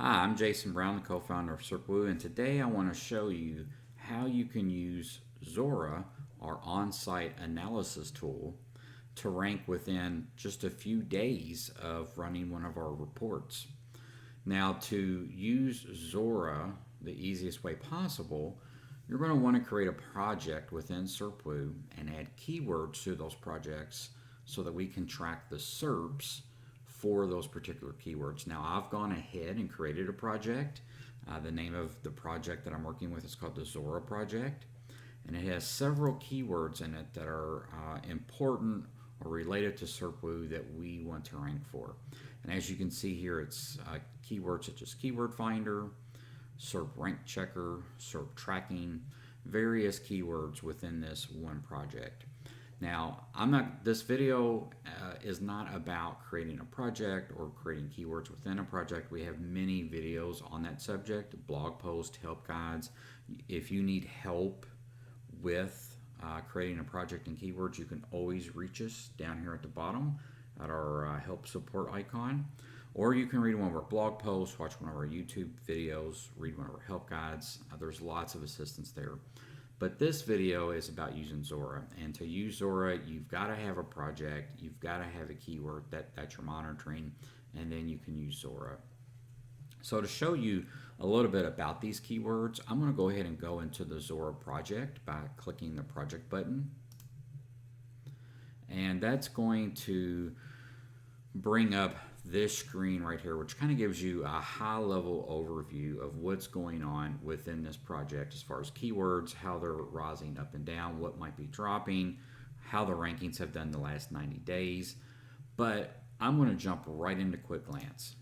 Hi, I'm Jason Brown, the co-founder of SERPWoo, and today I want to show you how you can use Zora, our on-site analysis tool, to rank within just a few days of running one of our reports. Now, to use Zora the easiest way possible, you're going to want to create a project within SERPWoo and add keywords to those projects so that we can track the SERPs for those particular keywords. Now, I've gone ahead and created a project. The name of the project that I'm working with is called the Zora Project, and it has several keywords in it that are important or related to SERPWoo that we want to rank for. And as you can see here, it's keywords such as keyword finder, SERP rank checker, SERP tracking, various keywords within this one project. Now, this video is not about creating a project or creating keywords within a project. We have many videos on that subject, blog posts, help guides. If you need help with creating a project and keywords, you can always reach us down here at the bottom at our help support icon. Or you can read one of our blog posts, watch one of our YouTube videos, read one of our help guides. There's lots of assistance there. But this video is about using Zora. And to use Zora, you've got to have a project, you've got to have a keyword that you're monitoring, and then you can use Zora. So to show you a little bit about these keywords, I'm going to go ahead and go into the Zora project by clicking the project button. And that's going to bring up this screen right here, which kind of gives you a high-level overview of what's going on within this project as far as keywords, how they're rising up and down, what might be dropping, how the rankings have done the last 90 days. But I'm going to jump right into Quick Glance.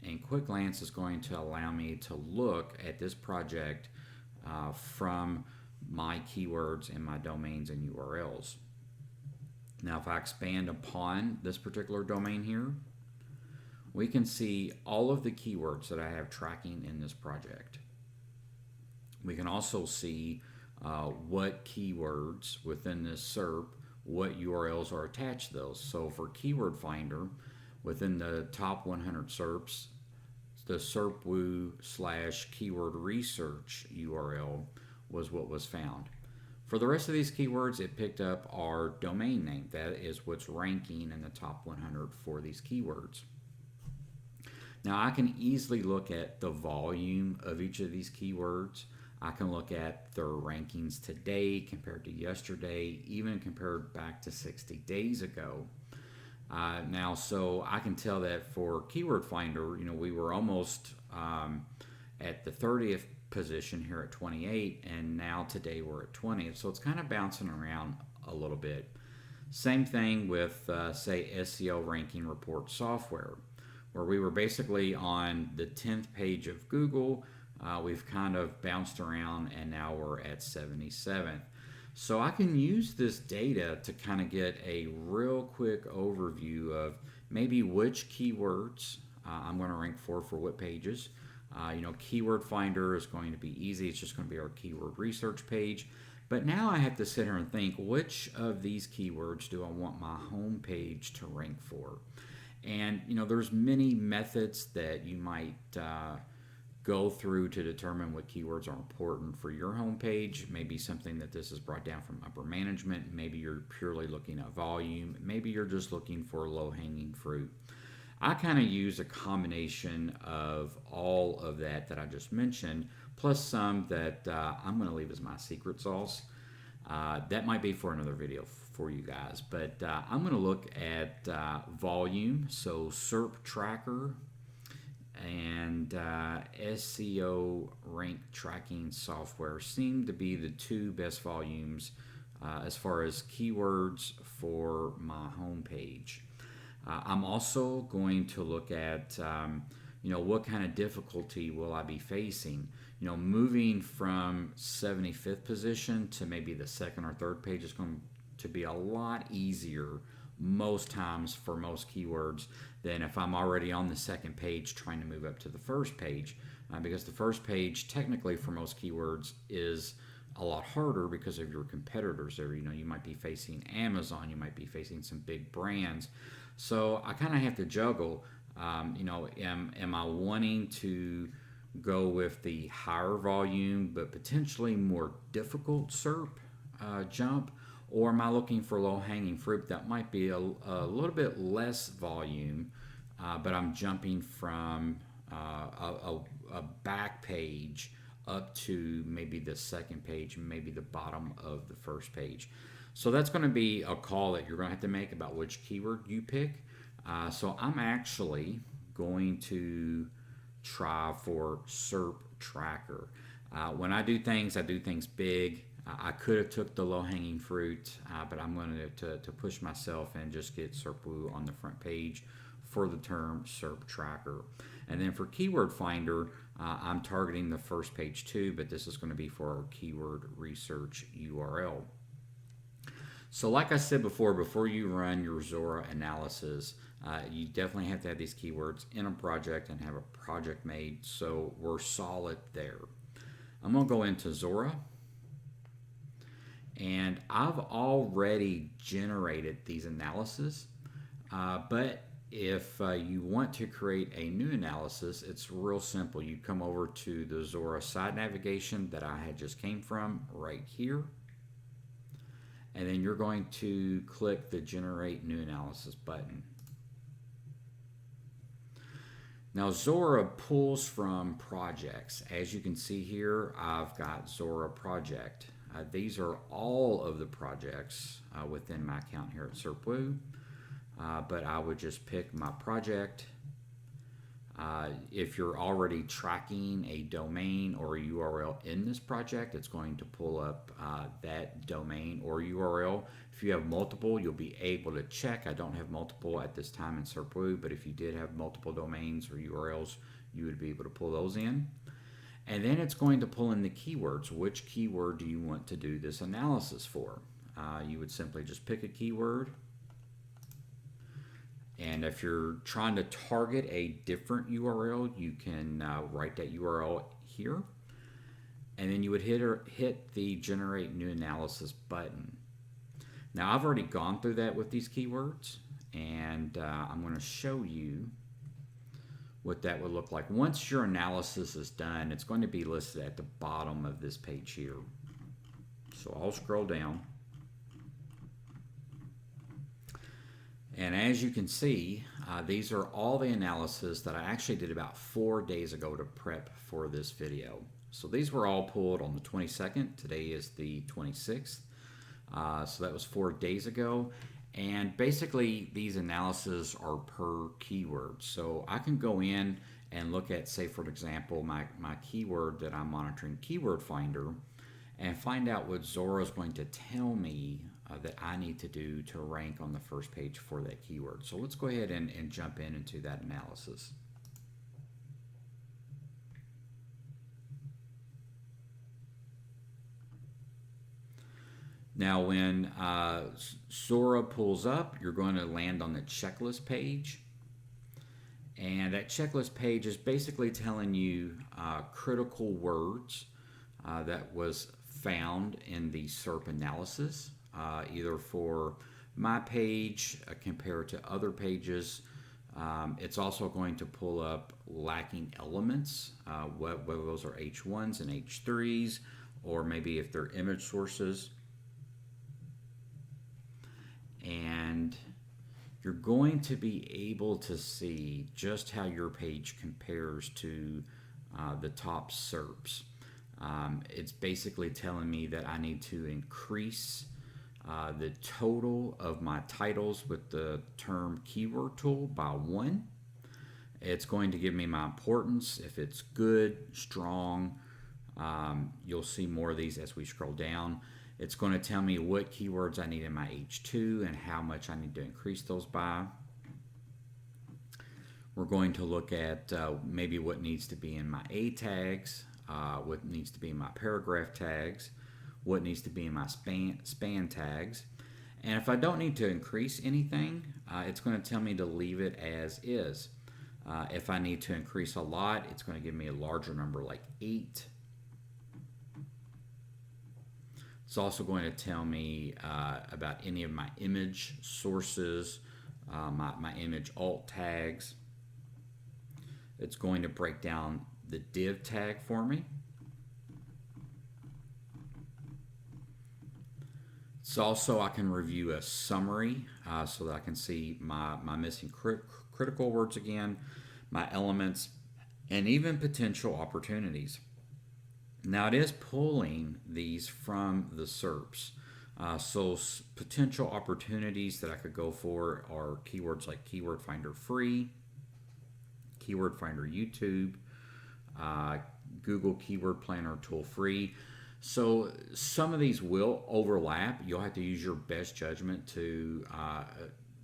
And Quick Glance is going to allow me to look at this project from my keywords and my domains and URLs. Now, if I expand upon this particular domain here, we can see all of the keywords that I have tracking in this project. We can also see what keywords within this SERP, what URLs are attached to those. So for Keyword Finder, within the top 100 SERPs, the SERPWoo/keyword research URL was what was found. For the rest of these keywords, it picked up our domain name. That is what's ranking in the top 100 for these keywords. Now, I can easily look at the volume of each of these keywords. I can look at their rankings today compared to yesterday, even compared back to 60 days ago. So I can tell that for Keyword Finder, we were almost at the 30th position here at 28, and now today we're at 20th. So it's kind of bouncing around a little bit. Same thing with, say, SEO ranking report software, where we were basically on the 10th page of Google. We've kind of bounced around, and now we're at 77th. So I can use this data to kind of get a real quick overview of maybe which keywords I'm going to rank for what pages. Keyword Finder is going to be easy. It's just going to be our keyword research page. But now I have to sit here and think, which of these keywords do I want my home page to rank for? And there's many methods that you might go through to determine what keywords are important for your homepage. Maybe something that this is brought down from upper management. Maybe you're purely looking at volume. Maybe you're just looking for low-hanging fruit. I kind of use a combination of all of that I just mentioned, plus some that I'm going to leave as my secret sauce. That might be for another video for you guys, but I'm going to look at volume, so SERP tracker and SEO rank tracking software seem to be the two best volumes as far as keywords for my homepage. I'm also going to look at what kind of difficulty will I be facing. Moving from 75th position to maybe the second or third page is going to be a lot easier most times for most keywords than if I'm already on the second page trying to move up to the first page, because the first page technically for most keywords is a lot harder because of your competitors there. You might be facing Amazon, you might be facing some big brands. So I kind of have to juggle You know, am I wanting to go with the higher volume but potentially more difficult SERP jump, or am I looking for low hanging fruit that might be a little bit less volume, but I'm jumping from a back page up to maybe the second page and maybe the bottom of the first page. So that's going to be a call that you're going to have to make about which keyword you pick. So I'm actually going to try for SERP tracker. When I do things big. I could have took the low hanging fruit, but I'm going to push myself and just get SERP on the front page for the term SERP tracker. And then for keyword finder, I'm targeting the first page too, but this is going to be for our keyword research URL. So like I said before you run your Zora analysis, you definitely have to have these keywords in a project and have a project made so we're solid there. I'm going to go into Zora, and I've already generated these analyses, but if you want to create a new analysis, it's real simple. You come over to the Zora side navigation that I had just came from right here, and then you're going to click the Generate New Analysis button. Now Zora pulls from projects. As you can see here, I've got Zora Project. These are all of the projects within my account here at SERP. But I would just pick my project. If you're already tracking a domain or a URL in this project, it's going to pull up that domain or URL. If you have multiple, you'll be able to check. I don't have multiple at this time in SERP, but if you did have multiple domains or URLs, you would be able to pull those in. And then it's going to pull in the keywords. Which keyword do you want to do this analysis for? You would simply just pick a keyword. And if you're trying to target a different URL, you can write that URL here. And then you would hit the Generate New Analysis button. Now I've already gone through that with these keywords, and I'm going to show you what that would look like. Once your analysis is done, it's going to be listed at the bottom of this page here. So I'll scroll down. And as you can see, these are all the analysis that I actually did about 4 days ago to prep for this video. So these were all pulled on the 22nd. Today is the 26th. So that was 4 days ago. And basically these analyses are per keyword. So I can go in and look at, say for example, my keyword that I'm monitoring, Keyword Finder, and find out what Zora is going to tell me that I need to do to rank on the first page for that keyword. So let's go ahead and jump into that analysis. Now when Zora pulls up, you're going to land on the checklist page. And that checklist page is basically telling you critical words that was found in the SERP analysis, either for my page compared to other pages. It's also going to pull up lacking elements, whether those are H1s and H3s, or maybe if they're image sources. And you're going to be able to see just how your page compares to the top SERPs. It's basically telling me that I need to increase the total of my titles with the term keyword tool by 1. It's going to give me my importance. If it's good, strong, you'll see more of these as we scroll down. It's going to tell me what keywords I need in my H2 and how much I need to increase those by. We're going to look at maybe what needs to be in my A tags, what needs to be in my paragraph tags, what needs to be in my span tags. And if I don't need to increase anything, it's going to tell me to leave it as is. If I need to increase a lot, it's going to give me a larger number like 8. It's also going to tell me about any of my image sources, my image alt tags. It's going to break down the div tag for me. It's also, I can review a summary so that I can see my missing critical words again, my elements, and even potential opportunities. Now it is pulling these from the SERPs. So potential opportunities that I could go for are keywords like Keyword Finder Free, Keyword Finder YouTube, Google Keyword Planner Tool Free. So some of these will overlap. You'll have to use your best judgment to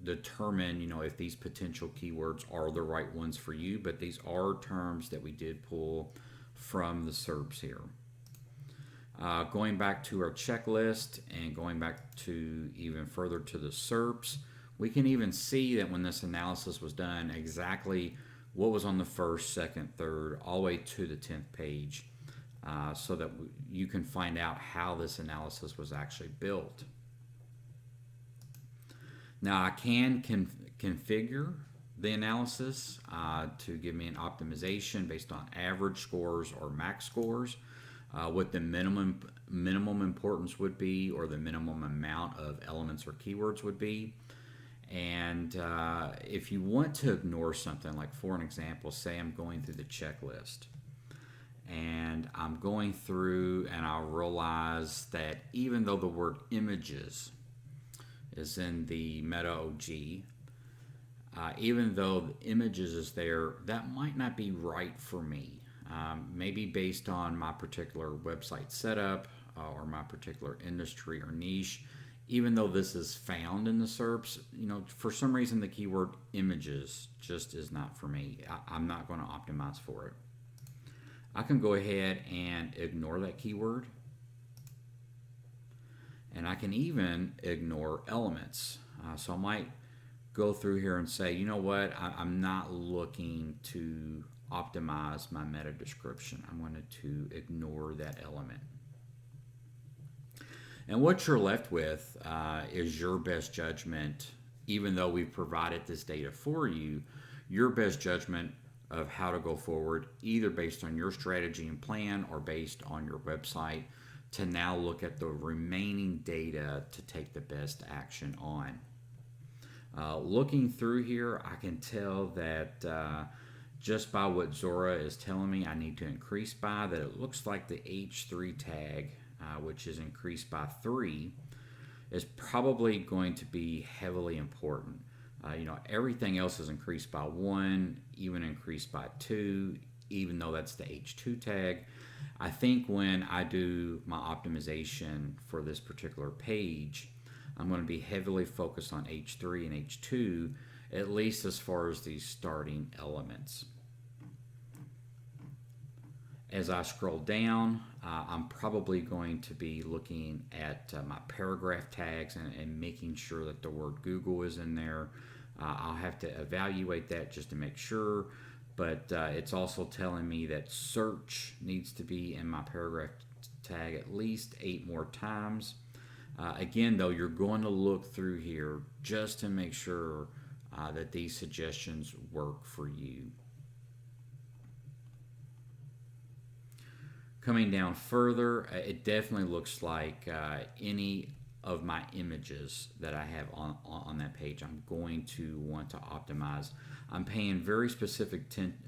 determine, if these potential keywords are the right ones for you. But these are terms that we did pull from the SERPs here. Going back to our checklist and going back to even further to the SERPs, we can even see that when this analysis was done, exactly what was on the first, second, third, all the way to the 10th page, so that you can find out how this analysis was actually built. Now I can configure the analysis to give me an optimization based on average scores or max scores, what the minimum importance would be, or the minimum amount of elements or keywords would be. And if you want to ignore something, like for an example, say I'm going through the checklist and I'm going through and I realize that even though the word images is in the Meta OG, even though the images is there, that might not be right for me. Maybe based on my particular website setup or my particular industry or niche. Even though this is found in the SERPs, for some reason the keyword images just is not for me. I'm not going to optimize for it. I can go ahead and ignore that keyword. And I can even ignore elements. So I might go through here and say, you know what, I'm not looking to optimize my meta description. I'm going to ignore that element. And what you're left with is your best judgment. Even though we've provided this data for you, your best judgment of how to go forward, either based on your strategy and plan or based on your website, to now look at the remaining data to take the best action on. Looking through here, I can tell that just by what Zora is telling me I need to increase by, that it looks like the H3 tag, which is increased by 3, is probably going to be heavily important. Everything else is increased by 1, even increased by 2, even though that's the H2 tag. I think when I do my optimization for this particular page, I'm going to be heavily focused on H3 and H2, at least as far as these starting elements. As I scroll down, I'm probably going to be looking at my paragraph tags and making sure that the word Google is in there. I'll have to evaluate that just to make sure, but it's also telling me that search needs to be in my paragraph tag at least 8 more times. Again, though, you're going to look through here just to make sure that these suggestions work for you. Coming down further, it definitely looks like any of my images that I have on that page, I'm going to want to optimize. I'm paying very specific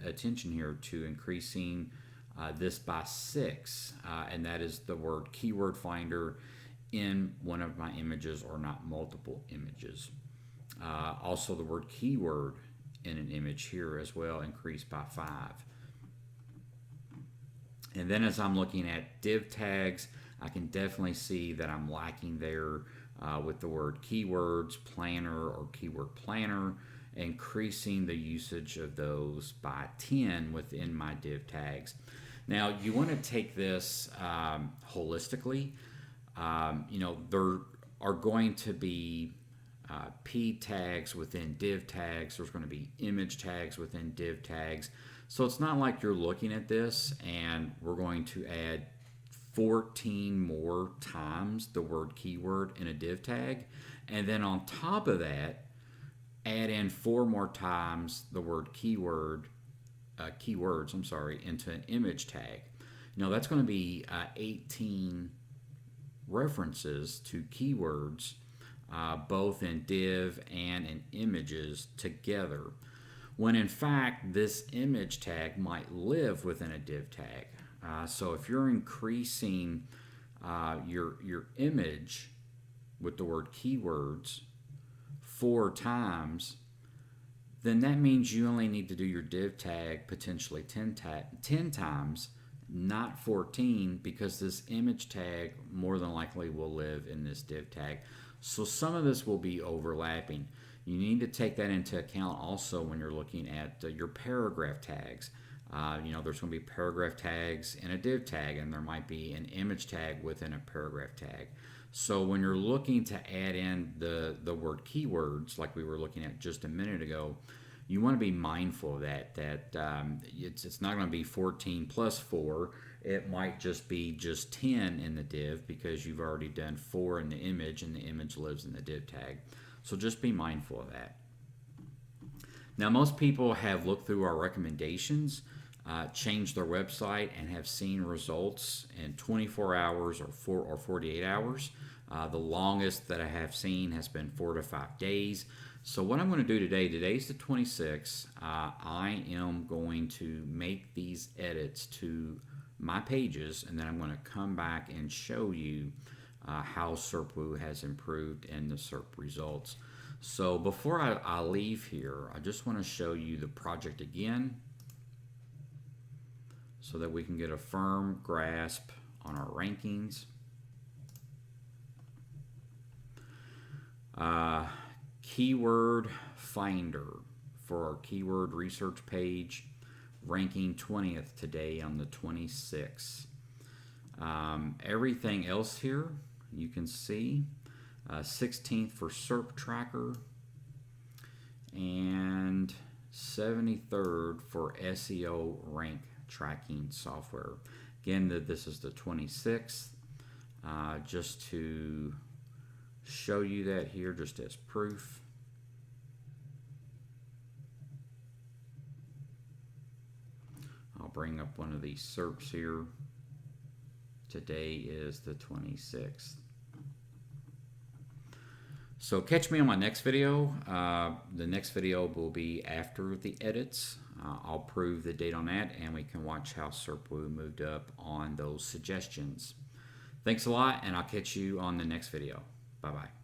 attention here to increasing this by 6, and that is the word keyword finder in one of my images or not multiple images. Also the word keyword in an image here as well increased by 5. And then as I'm looking at div tags, I can definitely see that I'm lacking there with the word keywords, planner, or keyword planner, increasing the usage of those by 10 within my div tags. Now, you want to take this holistically. There are going to be P tags within div tags. There's going to be image tags within div tags. So it's not like you're looking at this and we're going to add 14 more times the word keyword in a div tag, and then on top of that add in 4 more times the word keyword keywords, I'm sorry, into an image tag. That's going to be 18 references to keywords, both in div and in images together, when in fact this image tag might live within a div tag. So if you're increasing your image with the word keywords 4 times, then that means you only need to do your div tag potentially 10 times, not 14, because this image tag more than likely will live in this div tag. So some of this will be overlapping. You need to take that into account also when you're looking at your paragraph tags. There's going to be paragraph tags in a div tag, and there might be an image tag within a paragraph tag. So when you're looking to add in the word keywords, like we were looking at just a minute ago, you want to be mindful of that it's not going to be 14 plus 4. It might just be just 10 in the div, because you've already done 4 in the image, and the image lives in the div tag. So just be mindful of that. Now, most people have looked through our recommendations, changed their website, and have seen results in 24 hours or 48 hours. The longest that I have seen has been 4 to 5 days. So what I'm going to do today's the 26th, I am going to make these edits to my pages, and then I'm going to come back and show you how SERPWOO has improved in the SERP results. So before I leave here, I just want to show you the project again so that we can get a firm grasp on our rankings. Keyword finder for our keyword research page, ranking 20th today on the 26th. Everything else here you can see, 16th for SERP tracker, and 73rd for SEO rank tracking software. Again, this is the 26th, just to show you that here, just as proof. I'll bring up one of these SERPs here. Today is the 26th. So catch me on my next video. The next video will be after the edits. I'll prove the date on that, and we can watch how SERPWOO moved up on those suggestions. Thanks a lot, and I'll catch you on the next video. Bye-bye.